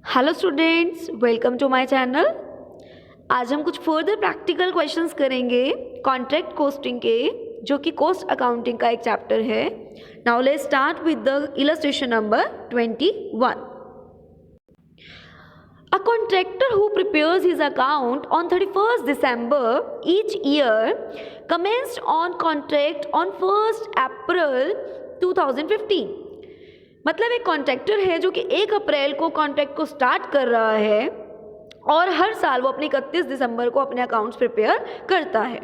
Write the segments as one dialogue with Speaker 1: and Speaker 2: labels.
Speaker 1: Hello students, welcome to my channel. आज हम कुछ फर्दर प्रैक्टिकल क्वेश्चंस करेंगे कॉन्ट्रैक्ट कोस्टिंग के, जो कि कॉस्ट अकाउंटिंग का एक चैप्टर है। Now let's start with the illustration number 21। A contractor who prepares his account on 31st December each year commenced on contract on 1st April 2015। मतलब एक contractor है जो कि 1 अप्रैल को कॉन्ट्रैक्ट को स्टार्ट कर रहा है और हर साल वो अपने 31 दिसंबर को अपने अकाउंट्स प्रिपेयर करता है।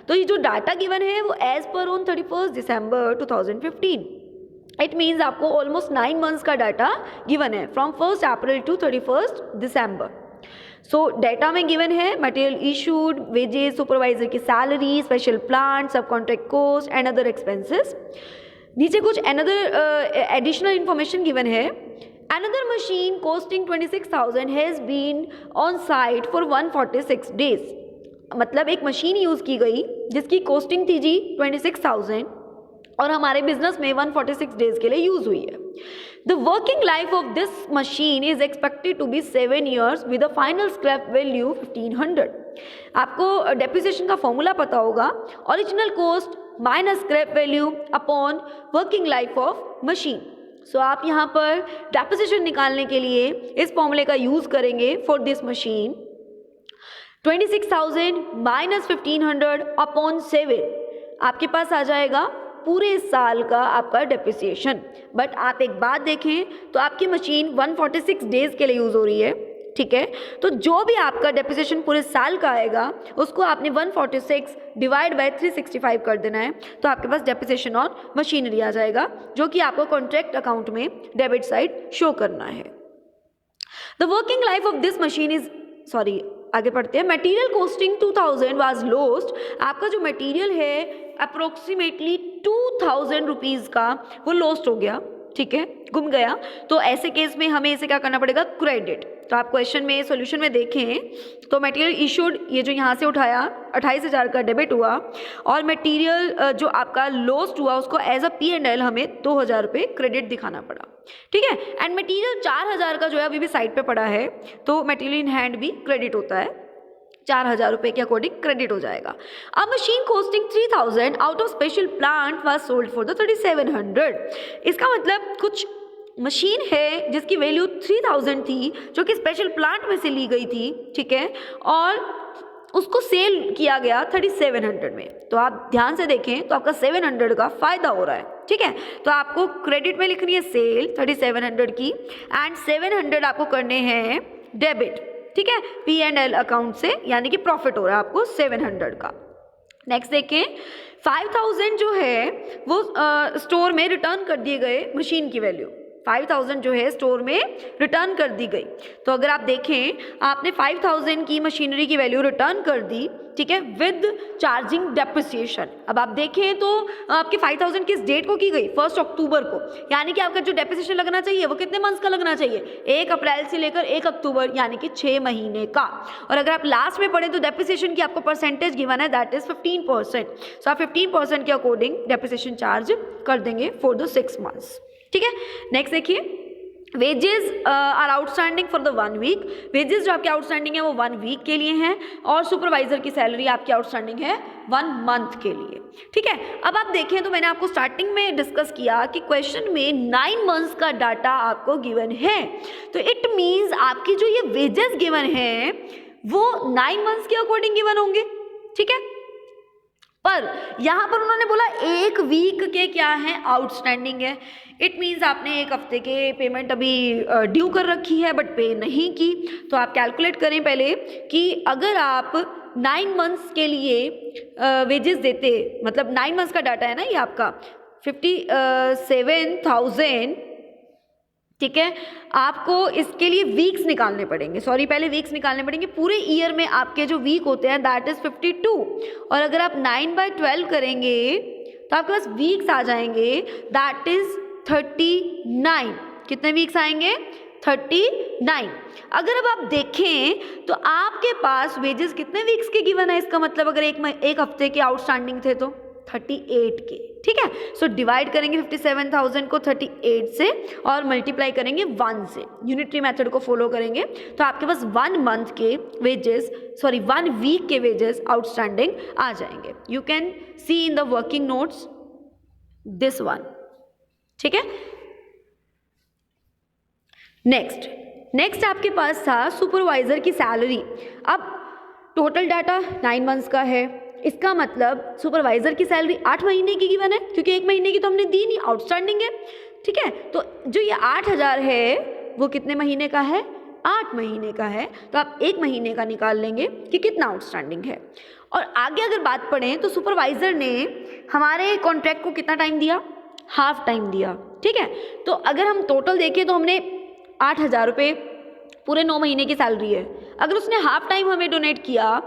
Speaker 1: तो ये जो डाटा गिवन है वो एज पर ऑन 31 दिसंबर 2015। इट मीन्स आपको ऑलमोस्ट 9 मंथ्स का डाटा गिवन है from 1st April to 31 December. So data में गिवन है मटेरियल इशूड, वेजेस, सुपरवाइजर की salary, special plant, sub contract cost and other expenses. नीचे कुछ अनदर एडिशनल इंफॉर्मेशन गिवन है। Another machine costing 26,000 has been on site for 146 days. मतलब एक machine use की गई जिसकी कॉस्टिंग थी जी 26,000 और हमारे बिजनेस में 146 डेज के लिए यूज़ हुई है। The working life of this machine is expected to be 7 years with a final scrap value 1500। आपको डेप्रिसिएशन का फॉर्मूला पता होगा, original cost minus scrap value upon working life of machine. So आप यहाँ पर डेप्रिसिएशन निकालने के लिए इस फॉर्मूले का यूज़ करेंगे for this machine. 26,000 minus 1500 upon 7 आपके पास आ जाएगा पूरे साल का आपका डेप्रिसिएशन। बट आप एक बात देखें तो आपकी मशीन 146 डेज के लिए यूज़ हो रही है, ठीक है। तो जो भी आपका डेप्रिसिएशन पूरे साल का आएगा उसको आपने 146 डिवाइड बाय 365 कर देना है, तो आपके पास डेप्रिसिएशन ऑन मशीनरी आ जाएगा, जो कि आपको कॉन्ट्रैक्ट अकाउंट में डेबिट साइड शो करना है। The working life of this machine is आगे पढ़ते हैं। Material costing 2000 was lost. आपका जो मटेरियल है अप्रोक्सीमेटली 2000 रुपीज़ का वो लॉस्ट हो गया, ठीक है, गुम गया। तो ऐसे केस में हमें इसे क्या करना पड़ेगा, क्रेडिट। तो आप क्वेश्चन में सोल्यूशन में देखें तो मटेरियल इशूड ये जो यहाँ से उठाया 28,000 का डेबिट हुआ और मटेरियल जो आपका लॉस्ट हुआ उसको एज अ P&L हमें 2,000 रुपये क्रेडिट दिखाना पड़ा, ठीक है। एंड मटेरियल 4,000 का जो है अभी भी साइड पे पड़ा है, तो मटेरियल इन हैंड भी क्रेडिट होता है, 4,000 रुपये के अकॉर्डिंग क्रेडिट हो जाएगा। अ machine costing 3,000 out of special plant was sold for the 3,700। इसका मतलब कुछ मशीन है जिसकी वैल्यू 3,000 थी जो कि स्पेशल प्लांट में से ली गई थी, ठीक है, और उसको सेल किया गया 3,700 में। तो आप ध्यान से देखें तो आपका 700 का फायदा हो रहा है, ठीक है। तो आपको क्रेडिट में लिखनी है सेल 3,700 की एंड 700 आपको करने हैं डेबिट, ठीक है, P&L अकाउंट से, यानी कि प्रॉफिट हो रहा है आपको 700 का। नेक्स्ट देखें 5,000 जो है वो स्टोर में रिटर्न कर दिए गए, मशीन की वैल्यू 5,000 जो है स्टोर में रिटर्न कर दी गई। तो अगर आप देखें आपने 5,000 की मशीनरी की वैल्यू रिटर्न कर दी, ठीक है, विद चार्जिंग डेप्रिसिएशन। अब आप देखें तो आपके 5,000 किस डेट को की गई, 1 अक्टूबर को, यानी कि आपका जो डेप्रिसिएशन लगना चाहिए वो कितने मंथ्स का लगना चाहिए, 1 अप्रैल से लेकर 1 अक्टूबर, यानी कि 6 महीने का। और अगर आप लास्ट में पढ़ें तो डेप्रिसिएशन की आपको परसेंटेज गिवन है, दैट इज 15%। सो आप 15% के अकॉर्डिंग डेप्रिसिएशन चार्ज कर देंगे फॉर द 6 मंथ्स, ठीक है। नेक्स्ट देखिए wages are outstanding for the 1 week. Wages जो आपके आउटस्टैंडिंग है वो 1 वीक के लिए हैं और सुपरवाइजर की सैलरी आपकी आउटस्टैंडिंग है 1 मंथ के लिए, ठीक है। अब आप देखें तो मैंने आपको स्टार्टिंग में डिस्कस किया कि क्वेश्चन में 9 मंथ्स का डाटा आपको गिवन है, तो इट मीन्स आपकी जो ये वेजेस गिवन है वो 9 मंथ्स के अकॉर्डिंग गिवन होंगे, ठीक है। पर यहाँ पर उन्होंने बोला 1 वीक के क्या है, आउटस्टैंडिंग है। इट मीन्स आपने 1 हफ्ते के पेमेंट अभी ड्यू कर रखी है बट पे नहीं की। तो आप कैलकुलेट करें पहले कि अगर आप 9 मंथ्स के लिए वेजेस देते, मतलब 9 मंथ्स का डाटा है ना ये आपका 57,000, ठीक है, आपको इसके लिए वीक्स निकालने पड़ेंगे, पहले वीक्स निकालने पड़ेंगे। पूरे ईयर में आपके जो वीक होते हैं दैट इज 52, और अगर आप 9/12 करेंगे तो आपके पास वीक्स आ जाएंगे दैट इज 39। कितने वीक्स आएंगे, 39। अगर अब आप देखें तो आपके पास वेजेस कितने वीक्स के गिवन है, इसका मतलब अगर एक हफ्ते के आउटस्टैंडिंग थे तो 38 के, ठीक है। सो डिवाइड करेंगे 57,000 को 38 से और मल्टीप्लाई करेंगे 1 से, यूनिटरी मेथड को फॉलो करेंगे, तो आपके पास 1 मंथ के वेजेस, सॉरी 1 वीक के वेजेस आउटस्टैंडिंग आ जाएंगे। You can see in the working notes this one, ठीक है। नेक्स्ट आपके पास था सुपरवाइजर की सैलरी। अब टोटल डाटा 9 मंथ्स का है, इसका मतलब सुपरवाइजर की सैलरी 8 महीने की गिवन है, क्योंकि 1 महीने की तो हमने दी नहीं, आउटस्टैंडिंग है, ठीक है। तो जो ये 8,000 है वो कितने महीने का है, 8 महीने का है, तो आप 1 महीने का निकाल लेंगे कि कितना आउटस्टैंडिंग है। और आगे अगर बात पढ़ें तो सुपरवाइजर ने हमारे कॉन्ट्रैक्ट को कितना टाइम दिया, हाफ टाइम दिया, ठीक है। तो अगर हम टोटल देखें तो हमने 8,000 रुपये पूरे 9 महीने की सैलरी है, अगर उसने हाफ टाइम हमें डोनेट किया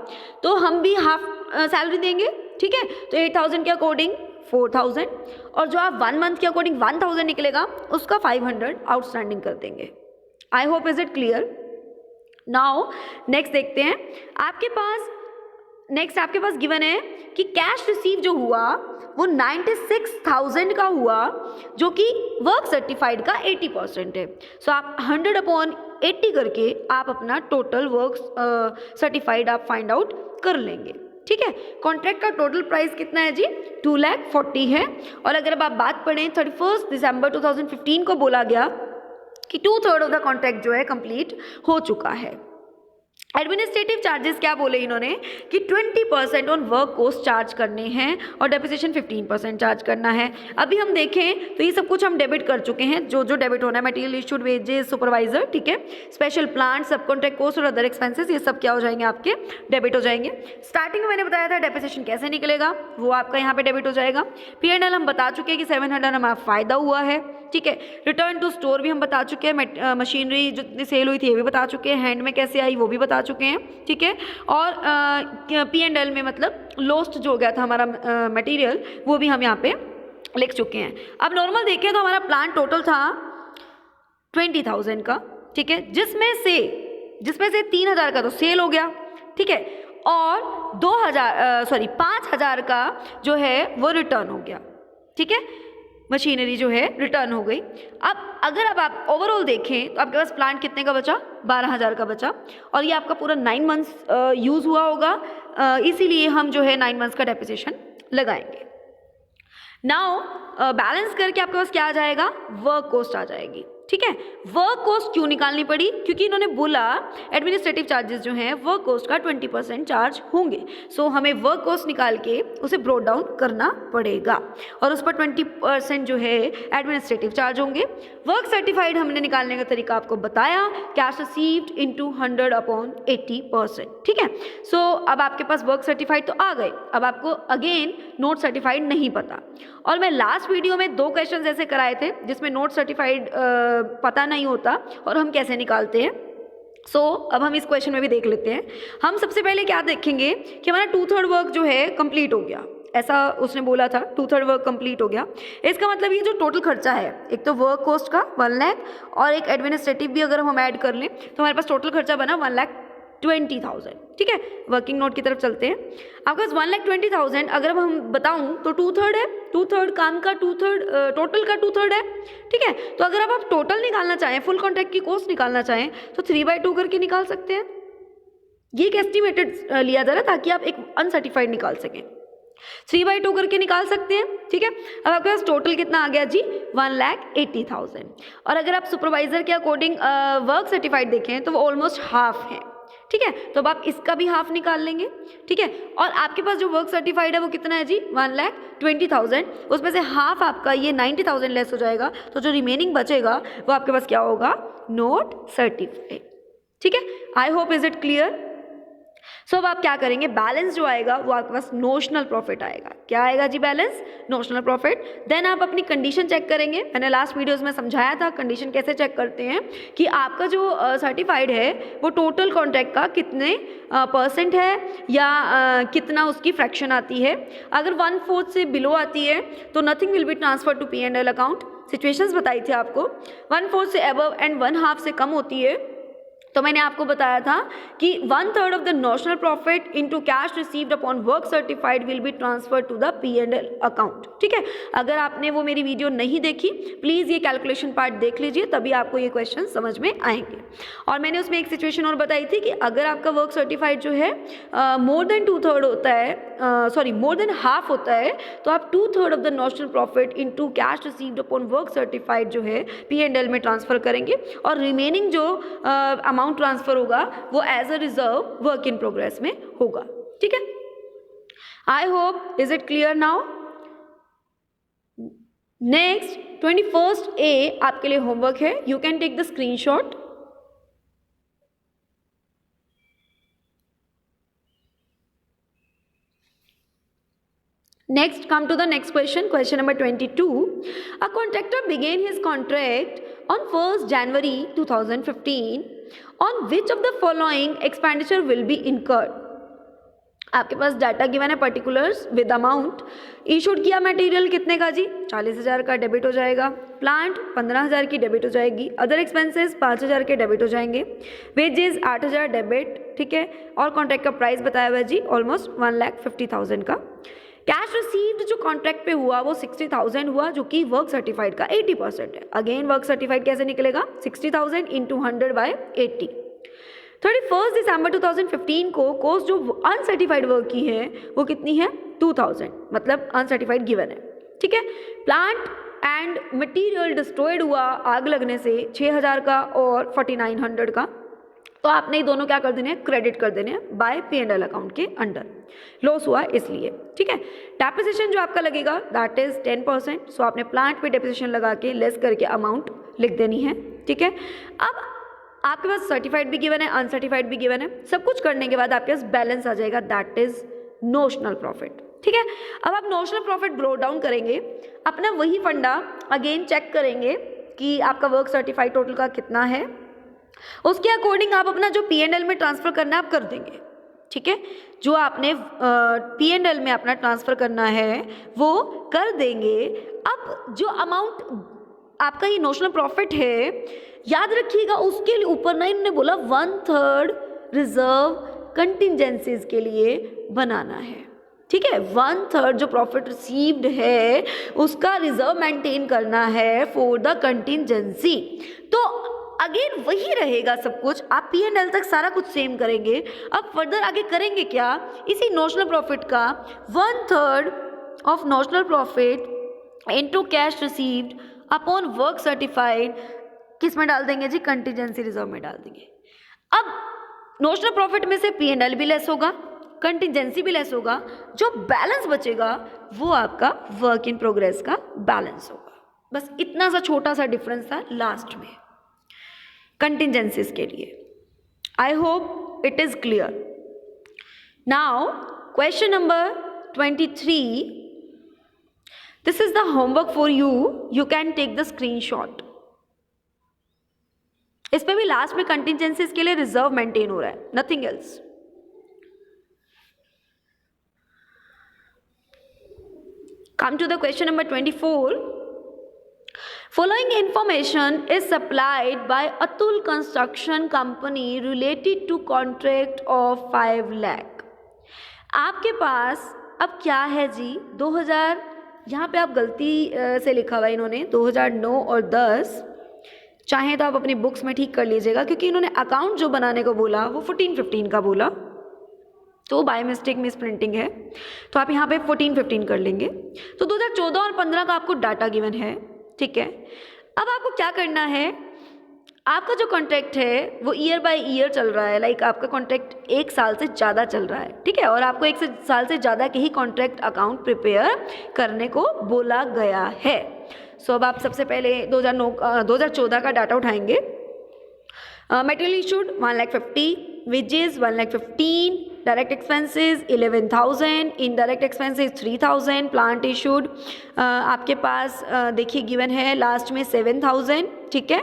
Speaker 1: तो हम भी हाफ सैलरी देंगे, ठीक है। तो 8,000 के अकॉर्डिंग 4,000, और जो आप 1 मंथ के अकॉर्डिंग 1,000 निकलेगा उसका 500 आउटस्टैंडिंग कर देंगे। आई hope is it clear. Now next देखते हैं, आपके पास गिवन है कि कैश रिसीव जो हुआ वो 96,000 का हुआ, जो कि वर्क सर्टिफाइड का 80% है। सो आप 100/80 करके आप अपना टोटल वर्क सर्टिफाइड आप फाइंड आउट कर लेंगे, ठीक है। कॉन्ट्रैक्ट का टोटल प्राइस कितना है जी, 2,40,000 है। और अगर अब आप बात पढ़ें 31 दिसंबर 2015 को बोला गया कि 2/3 ऑफ द कॉन्ट्रैक्ट जो है कंप्लीट हो चुका है। एडमिनिस्ट्रेटिव चार्जेस क्या बोले इन्होंने कि 20% ऑन वर्क कॉस्ट चार्ज करने हैं और डेप्रिसिएशन 15% चार्ज करना है। अभी हम देखें तो ये सब कुछ हम डेबिट कर चुके हैं, जो डेबिट होना है, मटेरियल इशूड, वेजेस, सुपरवाइजर, ठीक है, special plant, sub contract cost और अदर एक्सपेंसेस, ये सब क्या हो जाएंगे, आपके डेबिट हो जाएंगे। स्टार्टिंग में मैंने बताया था डेप्रिसिएशन कैसे निकलेगा, वो आपका यहाँ पे डेबिट हो जाएगा। P&L हम बता चुके हैं कि 700 हमारा फायदा हुआ है, ठीक है। रिटर्न टू स्टोर भी हम बता चुके हैं, मशीनरी जितनी सेल हुई थी ये भी बता चुके हैं, हैंड में कैसे आई वो भी बता चुके हैं, ठीक है। और P&L में मतलब लॉस्ट जो हो गया था हमारा मटेरियल, वो भी हम यहाँ पे लिख चुके हैं। अब नॉर्मल देखें तो हमारा प्लान टोटल था 20,000 का, ठीक है, जिसमें से 3,000 का तो सेल हो गया, ठीक है, और 5,000 का जो है वो रिटर्न हो गया, ठीक है, मशीनरी जो है रिटर्न हो गई। अब आप ओवरऑल देखें तो आपके पास प्लांट कितने का बचा, 12,000 का बचा, और ये आपका पूरा 9 मंथ्स यूज़ हुआ होगा, इसीलिए हम जो है 9 मंथ्स का डेप्रिसिएशन लगाएंगे। नाउ बैलेंस करके आपके पास क्या आ जाएगा, वर्क कॉस्ट आ जाएगी, ठीक है। वर्क कॉस्ट क्यों निकालनी पड़ी, क्योंकि इन्होंने बोला एडमिनिस्ट्रेटिव चार्जेस जो हैं वर्क कॉस्ट का 20% चार्ज होंगे, सो हमें वर्क कॉस्ट निकाल के उसे ब्रोट डाउन करना पड़ेगा, और उस पर 20% जो है एडमिनिस्ट्रेटिव चार्ज होंगे। वर्क सर्टिफाइड हमने निकालने का तरीका आपको बताया, कैश रिसीव्ड इंटू 100/80%, ठीक है। सो अब आपके पास वर्क सर्टिफाइड तो आ गए, अब आपको अगेन नोट सर्टिफाइड नहीं पता, और मैं लास्ट वीडियो में 2 क्वेश्चन ऐसे कराए थे जिसमें नोट सर्टिफाइड पता नहीं होता और हम कैसे निकालते हैं। सो अब हम इस क्वेश्चन में भी देख लेते हैं। हम सबसे पहले क्या देखेंगे कि हमारा 2/3 वर्क जो है कंप्लीट हो गया, ऐसा उसने बोला था, 2/3 वर्क कंप्लीट हो गया। इसका मतलब ये जो टोटल खर्चा है, एक तो वर्क कॉस्ट का 1 लाख और एक एडमिनिस्ट्रेटिव भी अगर हम ऐड कर लें तो हमारे पास टोटल खर्चा बना 1,20,000, ठीक है। वर्किंग नोट की तरफ चलते हैं। आपके पास 1,20,000 अगर हम बताऊं तो 2/3 है, 2/3 काम का 2/3 टोटल का 2/3 है, ठीक है। तो अगर आप टोटल निकालना चाहें, फुल कॉन्ट्रैक्ट की कॉस्ट निकालना चाहें तो 3/2 करके निकाल सकते हैं। ये एक एस्टिमेटेड लिया जा रहा है ताकि आप एक अनसर्टिफाइड निकाल सकें, 3/2 करके निकाल सकते हैं, ठीक है। अब आपके पास टोटल कितना आ गया जी, 1,80,000, और अगर आप सुपरवाइजर के अकॉर्डिंग वर्क सर्टिफाइड देखें तो वो ऑलमोस्ट हाफ है, ठीक है। तो अब आप इसका भी हाफ निकाल लेंगे, ठीक है। और आपके पास जो वर्क सर्टिफाइड है वो कितना है जी, 1,20,000, उसमें से हाफ आपका ये 90,000 लेस हो जाएगा, तो जो रिमेनिंग बचेगा वो आपके पास क्या होगा, नोट सर्टिफाइड, ठीक है। I hope is it clear. So अब आप क्या करेंगे, बैलेंस जो आएगा वो आपके पास नोशनल प्रॉफिट आएगा। क्या आएगा जी, बैलेंस नोशनल प्रॉफिट। देन आप अपनी कंडीशन चेक करेंगे, मैंने लास्ट वीडियोस में समझाया था कंडीशन कैसे चेक करते हैं, कि आपका जो सर्टिफाइड है वो टोटल कॉन्ट्रैक्ट का कितने % है या कितना उसकी फ्रैक्शन आती है। अगर 1/4 से बिलो आती है तो nothing will be transfer to P&L account. Situations बताई थी आपको। 1/4 से अबव एंड 1/2 से कम होती है तो मैंने आपको बताया था कि 1/3 of the notional profit into cash received upon work certified will be transfer to the P&L account. ठीक है, अगर आपने वो मेरी वीडियो नहीं देखी प्लीज़ ये कैलकुलेशन पार्ट देख लीजिए, तभी आपको ये क्वेश्चन समझ में आएंगे। और मैंने उसमें एक सिचुएशन और बताई थी कि अगर आपका वर्क सर्टिफाइड जो है मोर देन 2/3 होता है, मोर देन हाफ होता है, तो आप 2/3 of the notional profit into cash received upon work certified जो है P&L में ट्रांसफर करेंगे, और रिमेनिंग जो अमाउंट ट्रांसफर होगा वो as a reserve work in progress में होगा। ठीक है, I hope is it clear now. Next 21st A आपके लिए होमवर्क है, you can take the screenshot. Next, come to the next question, question number 22. A contractor began his contract on 1st January 2015. On which of the following expenditure will be incurred? आपके पास data given है, particulars with amount. Issued किया material कितने का जी? 40,000 का debit हो जाएगा। Plant 15,000 की debit हो जाएगी। अदर एक्सपेंसेस 5,000 के डेबिट हो जाएंगे। वेजेस 8,000 डेबिट, ठीक है। और कॉन्ट्रैक्ट का प्राइस बताया हुआ है जी ऑलमोस्ट 1,50,000 का। कैश रिसीव्ड जो कॉन्ट्रैक्ट पे हुआ वो 60,000 हुआ, जो कि वर्क सर्टिफाइड का 80% है। अगेन वर्क सर्टिफाइड कैसे निकलेगा? 60,000 इंटू 100/80। 31 दिसंबर 2015 को कॉस्ट जो अनसर्टिफाइड वर्क की है वो कितनी है? 2,000, मतलब अनसर्टिफाइड गिवन है। ठीक है। प्लांट एंड मटेरियल डिस्ट्रॉयड हुआ आग लगने से 6,000 का और 4,900 का। तो आपने ये दोनों क्या कर देने हैं? क्रेडिट कर देने हैं बाय P&L अकाउंट के अंडर। लॉस हुआ इसलिए। ठीक है। डेप्रिसिएशन जो आपका लगेगा दैट इज 10%। सो आपने प्लांट पे डेप्रिसिएशन लगा के लेस करके अमाउंट लिख देनी है। ठीक है। अब आपके पास सर्टिफाइड भी गिवन है, अनसर्टिफाइड भी गिवन है। सब कुछ करने के बाद आपके पास बैलेंस आ जाएगा, दैट इज नोशनल प्रॉफिट। ठीक है। अब आप नोशनल प्रॉफिट ब्रो डाउन करेंगे, अपना वही फंडा अगेन चेक करेंगे कि आपका वर्क सर्टिफाइड टोटल का कितना है, उसके अकॉर्डिंग आप अपना जो P&L में ट्रांसफर करना है आप कर देंगे। ठीक है। जो आपने P&L में अपना ट्रांसफर करना है वो कर देंगे। अब जो अमाउंट आपका ये नोशनल प्रॉफिट है, याद रखिएगा उसके लिए ऊपर ना इन्होंने बोला 1/3 रिजर्व कंटिजेंसीज के लिए बनाना है। ठीक है। 1/3 जो प्रॉफिट रिसीव्ड है उसका रिजर्व मेंटेन करना है फॉर द कंटिजेंसी। तो अगेन वही रहेगा सब कुछ, आप P&L तक सारा कुछ सेम करेंगे। अब फर्दर आगे करेंगे क्या? इसी नोशनल प्रॉफिट का 1/3 of notional profit into cash received upon work certified किस में डाल देंगे जी? कंटिजेंसी रिजर्व में डाल देंगे। अब नोशनल प्रॉफिट में से P&L भी लेस होगा, कंटिजेंसी भी लेस होगा, जो बैलेंस बचेगा वो आपका वर्क इन प्रोग्रेस का बैलेंस होगा। बस इतना सा छोटा सा डिफरेंस था लास्ट में कंटिजेंसीज के लिए। I hope it is clear. Now question number 23, this is the homework for you, you can take the screenshot. इस पे भी लास्ट में कंटिजेंसीज के लिए रिजर्व मेंटेन हो रहा है, nothing else. Come to the question number 24। Following information is supplied by Atul Construction Company related to contract of 5 lakh। आपके पास अब क्या है जी? 2000, यहाँ पे आप गलती से लिखा हुआ है इन्होंने 2009 और 10, चाहे तो आप अपनी बुक्स में ठीक कर लीजिएगा, क्योंकि इन्होंने अकाउंट जो बनाने को बोला वो 14-15 का बोला, तो बाय मिस्टेक मिस प्रिंटिंग है, तो आप यहाँ पे 14-15 कर लेंगे। तो 2014 और 15 का आपको डाटा गिवन है। ठीक है। अब आपको क्या करना है? आपका जो कॉन्ट्रैक्ट है वो ईयर बाय ईयर चल रहा है, लाइक आपका कॉन्ट्रैक्ट 1 साल से ज़्यादा चल रहा है। ठीक है। और आपको 1 साल से ज़्यादा के ही कॉन्ट्रैक्ट अकाउंट प्रिपेयर करने को बोला गया है। सो अब आप सबसे पहले 2014 का डाटा उठाएंगे। Material issued 1,50,000, wages 1,15,000, direct expenses 11,000, indirect expenses 3,000, plant issued आपके पास देखिए गिवन है लास्ट में 7,000। ठीक है।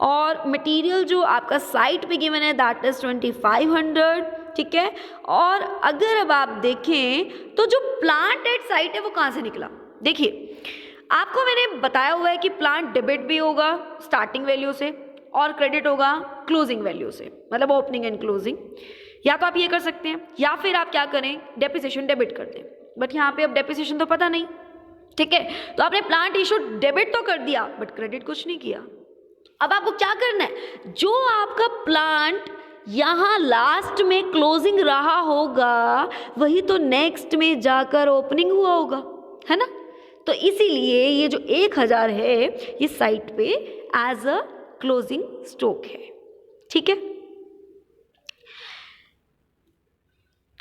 Speaker 1: और मटेरियल जो आपका साइट पे गिवन है दैट इज 2,500। ठीक है। और अगर अब आप देखें तो जो प्लांट एट साइट है वो कहाँ से निकला? देखिए आपको मैंने बताया हुआ है कि प्लांट डेबिट भी होगा स्टार्टिंग वैल्यू से, और क्रेडिट होगा क्लोजिंग वैल्यू से, मतलब ओपनिंग एंड क्लोजिंग। या तो आप ये कर सकते हैं या फिर आप क्या करें, डेप्रिसिएशन डेबिट कर दें। बट यहाँ पे अब डेप्रिसिएशन तो पता नहीं, ठीक है, तो आपने प्लांट इशू डेबिट तो कर दिया बट क्रेडिट कुछ नहीं किया। अब आपको क्या करना है, जो आपका प्लांट यहाँ लास्ट में क्लोजिंग रहा होगा वही तो नेक्स्ट में जाकर ओपनिंग हुआ होगा, है ना। तो इसीलिए ये जो 1000 है ये साइट पे एज अ क्लोजिंग स्टॉक है, ठीक है,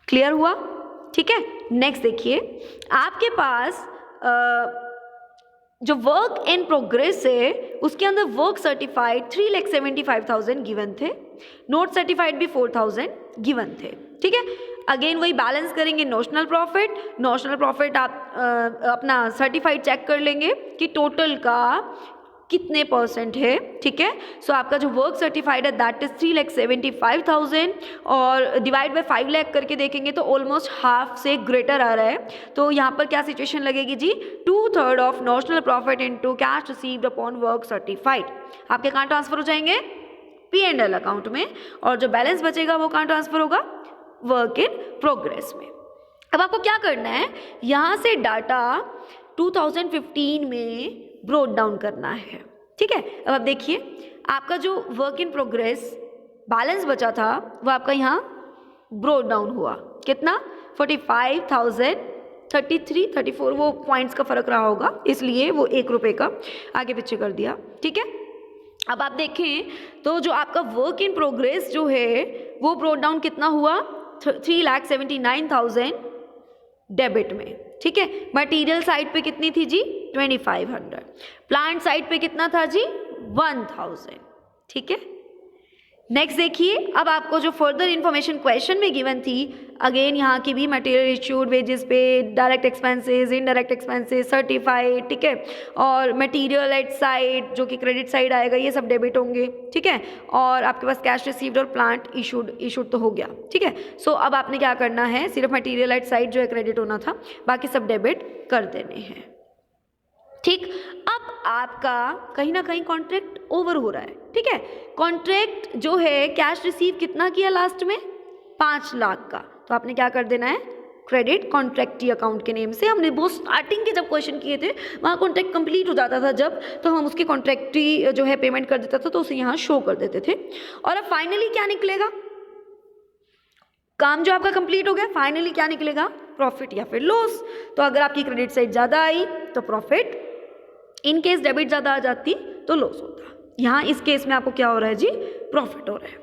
Speaker 1: क्लियर हुआ, ठीक है। नेक्स्ट देखिए, आपके पास जो वर्क इन प्रोग्रेस है उसके अंदर वर्क सर्टिफाइड 3,75,000 गिवन थे, नोट सर्टिफाइड भी 4,000 गिवन थे, ठीक है। अगेन वही बैलेंस करेंगे नोशनल प्रॉफिट। नोशनल प्रॉफिट आप अपना सर्टिफाइड चेक कर लेंगे कि टोटल का कितने परसेंट है, ठीक है। सो आपका जो वर्क सर्टिफाइड है दैट इज 3,75,000 और डिवाइड बाय 5 लाख करके देखेंगे तो ऑलमोस्ट हाफ से ग्रेटर आ रहा है। तो यहाँ पर क्या सिचुएशन लगेगी जी, 2/3 of notional profit into cash received upon work certified आपके कहाँ ट्रांसफर हो जाएंगे, P&L अकाउंट में, और जो बैलेंस बचेगा वो कहाँ ट्रांसफर होगा, वर्क इन प्रोग्रेस में। अब आपको क्या करना है, यहाँ से डाटा 2015 में ब्रोड डाउन करना है, ठीक है। अब आप देखिए आपका जो वर्क इन प्रोग्रेस बैलेंस बचा था वो आपका यहाँ ब्रोड डाउन हुआ, कितना, 45,033, 34 वो पॉइंट्स का फर्क रहा होगा इसलिए वो 1 रुपये का आगे पीछे कर दिया, ठीक है। अब आप देखें तो जो आपका वर्क इन प्रोग्रेस जो है वो ब्रोड डाउन कितना हुआ, 3,79,000 डेबिट में, ठीक है। मटेरियल साइड पे कितनी थी जी, 2,500, प्लांट साइड पे कितना था जी, 1,000, ठीक है। नेक्स्ट देखिए, अब आपको जो फर्दर इंफॉर्मेशन क्वेश्चन में गिवन थी, अगेन यहाँ की भी मटेरियल इश्यूड, वेजेस पे, direct expenses, indirect expenses, certified, ठीक है, और मटेरियल एट साइड जो कि क्रेडिट साइड आएगा ये सब डेबिट होंगे, ठीक है। और आपके पास कैश रिसीव्ड और प्लांट इशूड तो हो गया, ठीक है। सो अब आपने क्या करना है, सिर्फ मटेरियल एट साइड जो है क्रेडिट होना था, बाकी सब डेबिट कर देने हैं, ठीक। अब आपका कहीं ना कहीं कॉन्ट्रैक्ट ओवर हो रहा है, ठीक है। कॉन्ट्रैक्ट जो है कैश रिसीव कितना किया लास्ट में, 5 लाख का, तो आपने क्या कर देना है, क्रेडिट कॉन्ट्रैक्टी अकाउंट के नेम से। हमने बहुत स्टार्टिंग के जब क्वेश्चन किए थे वहाँ कॉन्ट्रैक्ट कंप्लीट हो जाता था जब, तो हम उसके कॉन्ट्रैक्टी जो है पेमेंट कर देता था तो उसे यहाँ शो कर देते थे। और अब फाइनली क्या निकलेगा, काम जो आपका कंप्लीट हो गया, फाइनली क्या निकलेगा, प्रॉफिट या फिर लॉस। तो अगर आपकी क्रेडिट साइड ज़्यादा आई तो प्रॉफिट, इन केस डेबिट ज़्यादा आ जाती तो लॉस होता। यहाँ इस केस में आपको क्या हो रहा है जी, प्रॉफिट हो रहा है।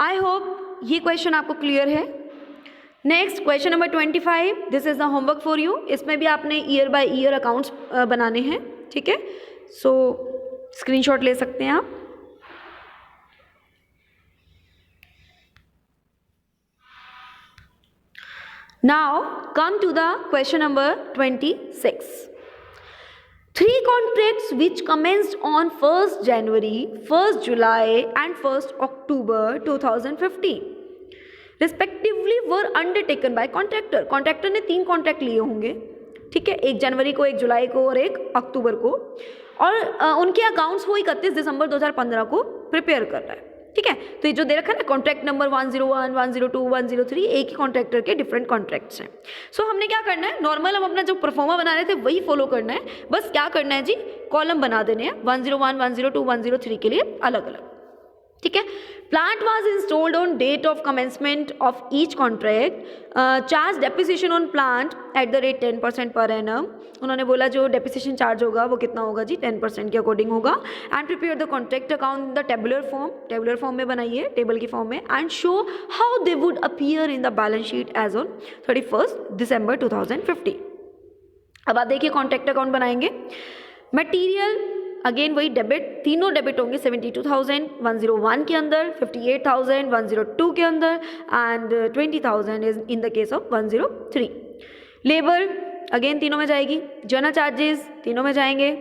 Speaker 1: आई होप ये क्वेश्चन आपको क्लियर है। Next question number 25, this is the homework for you. इसमें भी आपने ईयर बाय ईयर अकाउंट्स बनाने हैं, ठीक है। सो स्क्रीनशॉट ले सकते हैं आप। Now come to the question number 26. 3 contracts which commenced on 1st January, 1st July and 1st October 2015 respectively were undertaken by contractor. Contractor ने 3 कॉन्ट्रैक्ट लिए होंगे, ठीक है, 1 जनवरी को, 1 जुलाई को और 1 अक्टूबर को, और उनके अकाउंट्स वो 31 दिसंबर 2015 को प्रिपेयर कर रहा है, ठीक है। तो ये जो दे रखा है ना कॉन्ट्रैक्ट नंबर 101, 102, 103, एक ही कॉन्ट्रैक्टर के डिफरेंट कॉन्ट्रैक्ट्स हैं। सो हमने क्या करना है, नॉर्मल हम अपना जो परफॉर्मा बना रहे थे वही फॉलो करना है, बस क्या करना है जी, कॉलम बना देने हैं 101, 102, 103 के लिए अलग अलग, ठीक है। Plant was installed on date of commencement of each contract, charge depreciation on plant at the rate 10% per annum. उन्होंने बोला जो डेप्रिसिएशन चार्ज होगा वो कितना होगा जी, 10% के अकॉर्डिंग होगा। And prepare the contract account the tabular form में बनाइए, टेबल की फॉर्म में, and show how they would appear in the balance sheet as on 31 December 2015। अब आप देखिए कॉन्ट्रैक्ट अकाउंट बनाएंगे। मटीरियल अगेन वही डेबिट, तीनों डेबिट होंगे 72,000 101 के अंदर, 58,000 102 के अंदर, and 20,000 is in the case of 103। Labour again तीनों में जाएगी, जर्नल चार्जेस तीनों में जाएंगे।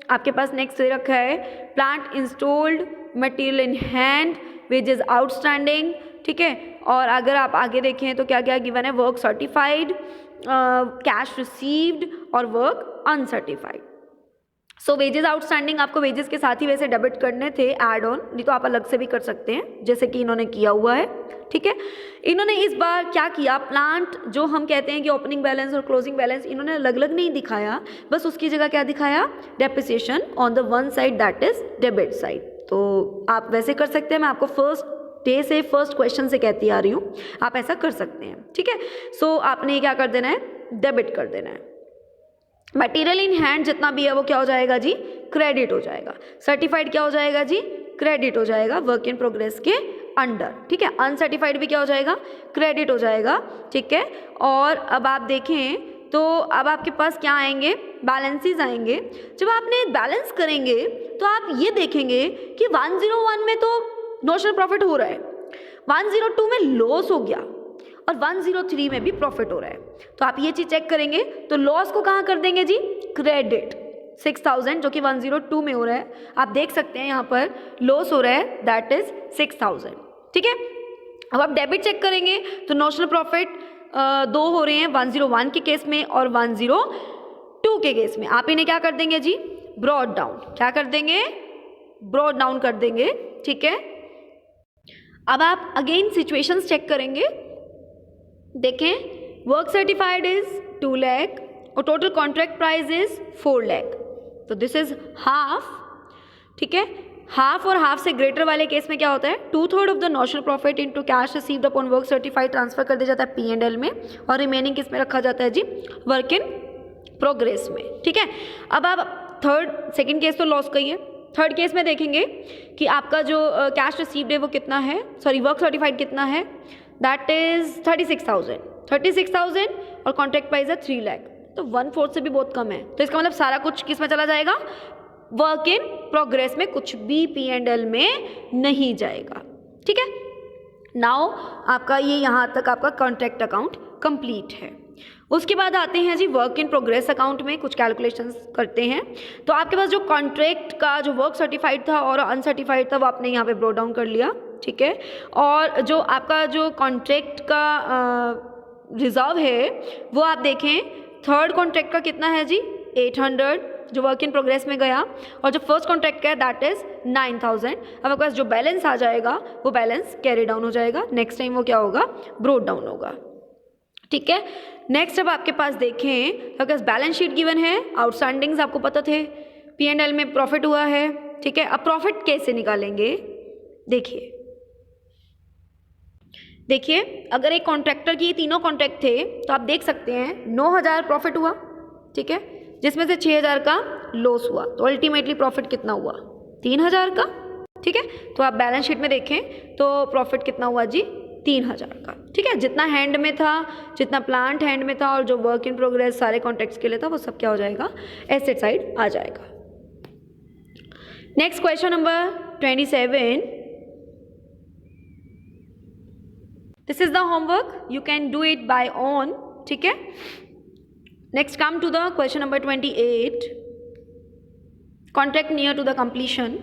Speaker 1: आपके पास नेक्स्ट दे रखा है plant installed, material in hand, wages outstanding, ठीक है। और अगर आप आगे देखें तो क्या क्या गिवन है, वर्क सर्टिफाइड, कैश रिसीव्ड और वर्क अनसर्टिफाइड। सो वेजेस आउटस्टैंडिंग आपको वेजेस के साथ ही वैसे डेबिट करने थे ऐड ऑन, नहीं तो आप अलग से भी कर सकते हैं जैसे कि इन्होंने किया हुआ है। ठीक है, इन्होंने इस बार क्या किया, प्लांट जो हम कहते हैं कि ओपनिंग बैलेंस और क्लोजिंग बैलेंस इन्होंने अलग अलग नहीं दिखाया, बस उसकी जगह क्या दिखाया, depreciation on the one side that is debit side. तो आप वैसे कर सकते हैं, मैं आपको फर्स्ट डे से फर्स्ट क्वेश्चन से कहती आ रही हूँ, आप ऐसा कर सकते हैं। ठीक है, सो आपने क्या कर देना है, डेबिट कर देना है। मटेरियल इन हैंड जितना भी है वो क्या हो जाएगा जी, क्रेडिट हो जाएगा। सर्टिफाइड क्या हो जाएगा जी, क्रेडिट हो जाएगा वर्क इन प्रोग्रेस के अंडर। ठीक है, अनसर्टिफाइड भी क्या हो जाएगा, क्रेडिट हो जाएगा। ठीक है, और अब आप देखें तो अब आपके पास क्या आएंगे, बैलेंसेस आएंगे। जब आपने बैलेंस करेंगे तो आप ये देखेंगे कि 101 में तो नोशनल प्रॉफिट हो रहा है, 102 में लॉस हो गया और 103 में भी प्रॉफिट हो रहा है। तो आप ये चीज चेक करेंगे तो लॉस को कहाँ कर देंगे जी, क्रेडिट 6000 जो कि 102 में हो रहा है, आप देख सकते हैं यहाँ पर लॉस हो रहा है दैट इज 6000। ठीक है, अब आप डेबिट चेक करेंगे तो नोशनल प्रॉफिट दो हो रहे हैं, 101 के केस में और 102 के केस में। आप इन्हें क्या कर देंगे जी, ब्रॉड डाउन, क्या कर देंगे, ब्रॉड डाउन कर देंगे। ठीक है, अब आप अगेन सिचुएशंस चेक करेंगे, देखें वर्क सर्टिफाइड इज 2 लाख और total contract price is 4 lakh, तो दिस इज हाफ। ठीक है, हाफ और हाफ से ग्रेटर वाले केस में क्या होता है, 2/3 of the notional profit into cash received upon work certified transfer कर दिया जाता है P&L में, और रिमेनिंग किस में रखा जाता है जी, वर्क इन प्रोग्रेस में। ठीक है, अब आप सेकेंड केस तो लॉस का ही है, थर्ड केस में देखेंगे कि आपका जो कैश रिसीव्ड है वो कितना है, सॉरी वर्क सर्टिफाइड कितना है, दैट इज 36,000 और कॉन्ट्रैक्ट प्राइस है 3 लाख, तो 1/4 से भी बहुत कम है। तो इसका मतलब सारा कुछ किस में चला जाएगा, वर्क इन प्रोग्रेस में, कुछ भी P&L में नहीं जाएगा। ठीक है, नाउ आपका ये यहाँ तक आपका कॉन्ट्रैक्ट अकाउंट कंप्लीट है। उसके बाद आते हैं जी वर्क इन प्रोग्रेस अकाउंट में, कुछ कैलकुलेशंस करते हैं। तो आपके पास जो कॉन्ट्रैक्ट का जो वर्क सर्टिफाइड था और अनसर्टिफाइड था वो आपने यहाँ पे ब्रोट डाउन कर लिया। ठीक है, और जो आपका जो कॉन्ट्रैक्ट का रिजर्व है वो आप देखें, थर्ड कॉन्ट्रैक्ट का कितना है जी, 800 जो वर्क इन प्रोग्रेस में गया, और जो फर्स्ट कॉन्ट्रैक्ट का है दैट इज 9000। अब आपके पास जो बैलेंस आ जाएगा वो बैलेंस कैरी डाउन हो जाएगा, नेक्स्ट टाइम वो क्या होगा, ब्रोट डाउन होगा। ठीक है, नेक्स्ट अब आपके पास देखें तो आपके बैलेंस शीट गिवन है, आउटस्टैंडिंग्स आपको पता थे, P&L में प्रॉफिट हुआ है। ठीक है, अब प्रॉफिट कैसे निकालेंगे, देखिए अगर एक कॉन्ट्रैक्टर की तीनों कॉन्ट्रैक्ट थे तो आप देख सकते हैं 9000 प्रॉफिट हुआ। ठीक है, जिसमें से 6000 का लॉस हुआ, तो अल्टीमेटली प्रॉफिट कितना हुआ, 3000 का। ठीक है, तो आप बैलेंस शीट में देखें तो प्रॉफिट कितना हुआ जी, 3000 का। ठीक है, जितना हैंड में था, जितना प्लांट हैंड में था और जो वर्क इन प्रोग्रेस सारे कॉन्ट्रैक्ट्स के लिए था वो सब क्या हो जाएगा, एसेट साइड आ जाएगा। Next question number 27, this is the homework, you can do it by own. ठीक है, next come to the question number 28, contract near to the completion.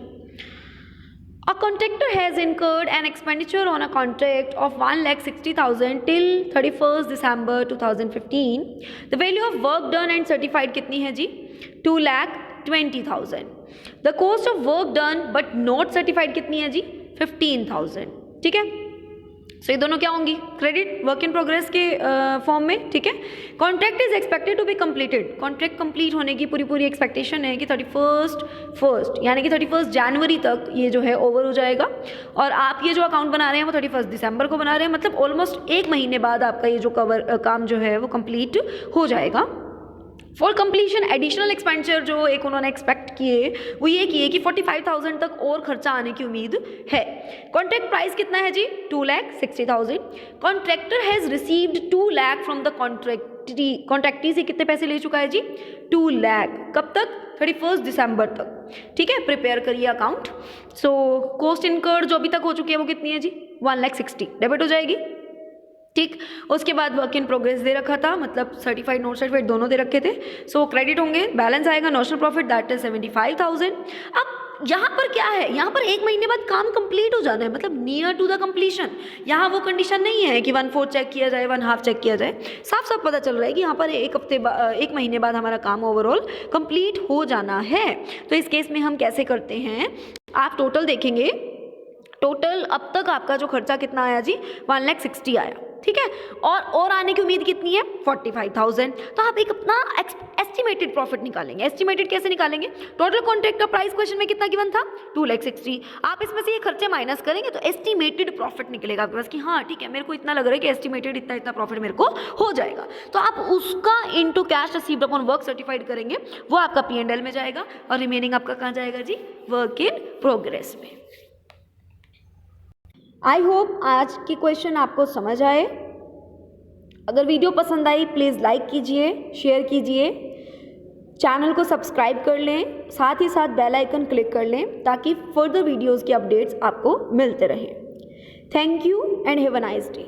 Speaker 1: A contractor has incurred an expenditure on a contract of 1,60,000 till 31st December 2015. The value of work done and certified कितनी है जी, 2,20,000. The cost of work done but not certified कितनी है जी, 15,000. ठीक है, सो ये दोनों क्या होंगी, क्रेडिट वर्क इन प्रोग्रेस के फॉर्म में। ठीक है, contract is expected to be completed, contract complete होने की पूरी एक्सपेक्टेशन है कि 31st यानी कि 31 जनवरी तक ये जो है ओवर हो जाएगा, और आप ये जो अकाउंट बना रहे हैं वो 31 दिसंबर को बना रहे हैं, मतलब ऑलमोस्ट 1 महीने बाद आपका ये जो काम जो है वो कंप्लीट हो जाएगा। फॉर कंप्लीशन एडिशनल एक्सपेंडिचर जो एक उन्होंने एक्सपेक्ट किए वो ये किए कि 45,000 तक और खर्चा आने की उम्मीद है। कॉन्ट्रैक्ट प्राइस कितना है जी, 2,60,000। Contractor has received 2 lakh from the contractee से कितने पैसे ले चुका है जी, 2 लाख। कब तक, 31 दिसंबर तक। ठीक है, प्रिपेयर करिए अकाउंट। सो कॉस्ट इनकर्ड जो अभी तक हो चुकी है वो कितनी है जी, 1,60,000 डेबिट हो जाएगी। ठीक, उसके बाद वर्क इन प्रोग्रेस दे रखा था, मतलब सर्टिफाइड नॉट सर्टिफाइड दोनों दे रखे थे, सो क्रेडिट होंगे, बैलेंस आएगा नोशनल प्रॉफिट दैट इज 75,000। अब यहाँ पर क्या है, यहाँ पर 1 महीने बाद काम कंप्लीट हो जाना है, मतलब नियर टू द कंप्लीशन। यहाँ वो कंडीशन नहीं है कि 1/4 चेक किया जाए, 1/2 चेक किया जाए। साफ साफ पता चल रहा है कि यहाँ पर 1 महीने बाद हमारा काम ओवरऑल कंप्लीट हो जाना है। तो इस केस में हम कैसे करते हैं, आप टोटल देखेंगे, टोटल अब तक आपका जो खर्चा कितना आया जी, 1,60,000 आया, ठीक है, और आने की उम्मीद कितनी है, 45,000। तो आप एक अपना एस्टिमेटेड प्रॉफिट निकालेंगे। एस्टिमेटेड कैसे निकालेंगे, टोटल कॉन्ट्रैक्ट का प्राइस क्वेश्चन में कितना गिवन था, 2,60,000। आप इसमें से ये खर्चे माइनस करेंगे तो एस्टिमेटेड प्रॉफिट निकलेगा आपके पास कि हाँ ठीक है, मेरे को इतना लग रहा है कि एस्टिमेटेड इतना प्रॉफिट मेरे को हो जाएगा। तो आप उसका into cash received upon work certified करेंगे, वो आपका P&L में जाएगा, और रिमेनिंग आपका कहाँ जाएगा जी, वर्क इन प्रोग्रेस में। आई होप आज की क्वेश्चन आपको समझ आए। अगर वीडियो पसंद आई प्लीज़ लाइक कीजिए, शेयर कीजिए, चैनल को सब्सक्राइब कर लें, साथ ही साथ बेल आइकन क्लिक कर लें ताकि फर्दर वीडियोस की अपडेट्स आपको मिलते रहें। Thank you and have a nice day.